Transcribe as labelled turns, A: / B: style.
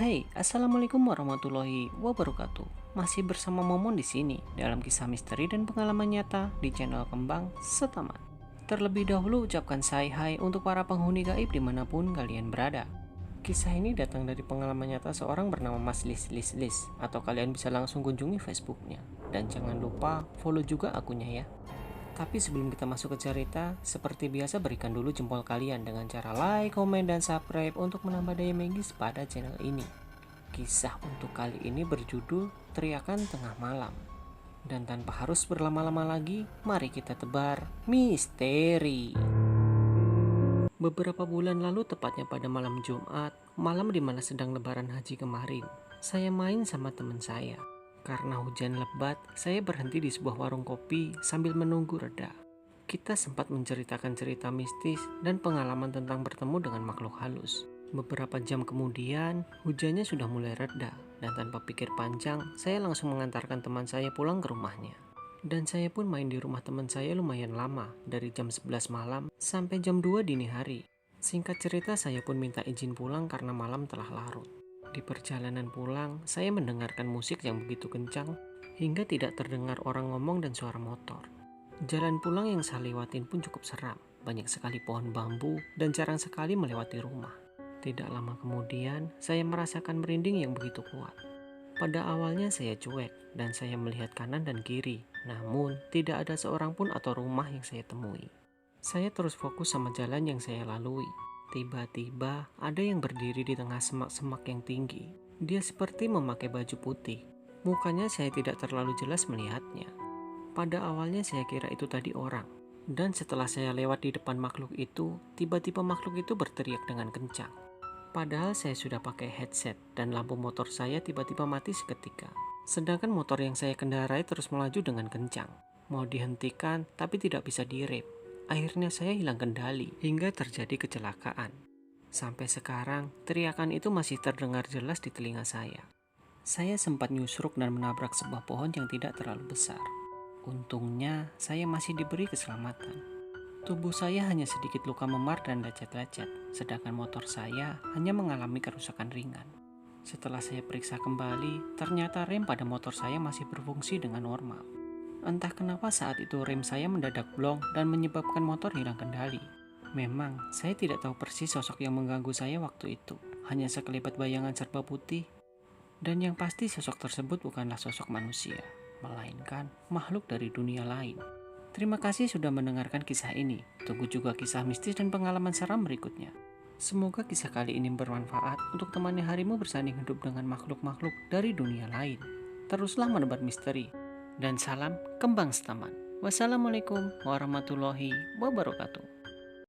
A: Hai, assalamualaikum warahmatullahi wabarakatuh. Masih bersama Momon di sini dalam kisah misteri dan pengalaman nyata di channel Kembang Setaman. Terlebih dahulu ucapkan hai untuk para penghuni gaib dimanapun kalian berada. Kisah ini datang dari pengalaman nyata seorang bernama Mas Lis, atau kalian bisa langsung kunjungi Facebooknya. Dan jangan lupa follow juga akunnya ya. Tapi sebelum kita masuk ke cerita, seperti biasa berikan dulu jempol kalian dengan cara like, komen, dan subscribe untuk menambah daya magis pada channel ini. Kisah untuk kali ini berjudul Teriakan Tengah Malam. Dan tanpa harus berlama-lama lagi, mari kita tebar misteri. Beberapa bulan lalu, tepatnya pada malam Jumat, malam dimana sedang lebaran haji kemarin, saya main sama teman saya. Karena hujan lebat, saya berhenti di sebuah warung kopi sambil menunggu reda. Kita sempat menceritakan cerita mistis dan pengalaman tentang bertemu dengan makhluk halus. Beberapa jam kemudian, hujannya sudah mulai reda, dan tanpa pikir panjang, saya langsung mengantarkan teman saya pulang ke rumahnya. Dan saya pun main di rumah teman saya lumayan lama, dari jam 11 malam sampai jam 2 dini hari. Singkat cerita, saya pun minta izin pulang karena malam telah larut. Di perjalanan pulang, saya mendengarkan musik yang begitu kencang hingga tidak terdengar orang ngomong dan suara motor. Jalan pulang yang saya lewatin pun cukup seram, banyak sekali pohon bambu dan jarang sekali melewati rumah. Tidak lama kemudian, saya merasakan merinding yang begitu kuat. Pada awalnya saya cuek dan saya melihat kanan dan kiri, namun tidak ada seorang pun atau rumah yang saya temui. Saya terus fokus sama jalan yang saya lalui. Tiba-tiba ada yang berdiri di tengah semak-semak yang tinggi. Dia seperti memakai baju putih. Mukanya saya tidak terlalu jelas melihatnya. Pada awalnya saya kira itu tadi orang. Dan setelah saya lewat di depan makhluk itu, tiba-tiba makhluk itu berteriak dengan kencang. Padahal saya sudah pakai headset dan lampu motor saya tiba-tiba mati seketika. Sedangkan motor yang saya kendarai terus melaju dengan kencang. Mau dihentikan tapi tidak bisa direm. Akhirnya saya hilang kendali hingga terjadi kecelakaan. Sampai sekarang, teriakan itu masih terdengar jelas di telinga saya. Saya sempat nyusruk dan menabrak sebuah pohon yang tidak terlalu besar. Untungnya, saya masih diberi keselamatan. Tubuh saya hanya sedikit luka memar dan lecet-lecet, sedangkan motor saya hanya mengalami kerusakan ringan. Setelah saya periksa kembali, ternyata rem pada motor saya masih berfungsi dengan normal. Entah kenapa saat itu rem saya mendadak blong dan menyebabkan motor hilang kendali. Memang, saya tidak tahu persis sosok yang mengganggu saya waktu itu. Hanya sekelebat bayangan serba putih. Dan yang pasti sosok tersebut bukanlah sosok manusia, melainkan makhluk dari dunia lain. Terima kasih sudah mendengarkan kisah ini. Tunggu juga kisah mistis dan pengalaman seram berikutnya. Semoga kisah kali ini bermanfaat untuk temani harimu bersanding hidup dengan makhluk-makhluk dari dunia lain. Teruslah menebar misteri. Dan salam Kembang Setaman. Wassalamualaikum warahmatullahi wabarakatuh.